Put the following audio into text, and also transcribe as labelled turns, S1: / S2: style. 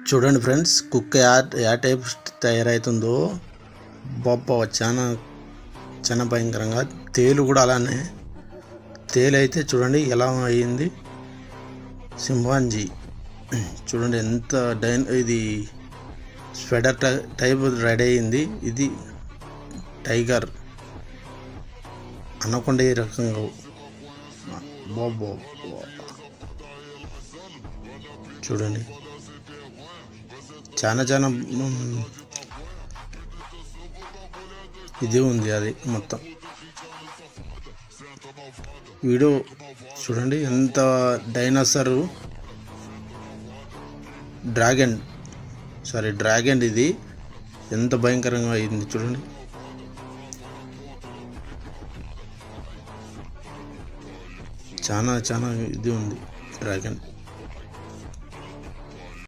S1: చూడండి ఫ్రెండ్స్, కుక్క yeah type తయారవుతుందో బాబా, చాలా చాలా భయంకరంగా. తేలు కూడా అలానే. తేలు అయితే చూడండి ఎలా అయ్యింది. సింహాంజీ చూడండి ఎంత ఇది స్వెటర్ టైప్ రెడీ అయ్యింది. ఇది టైగర్ అనకుండా ఈ రకంగా బాబా చూడండి, చాలా చాలా ఇది ఉంది. అది మొత్తం వీడియో చూడండి, ఎంత డైనోసార్ డ్రాగన్ ఇది ఎంత భయంకరంగా అయింది చూడండి. చాలా చాలా ఇది ఉంది డ్రాగన్.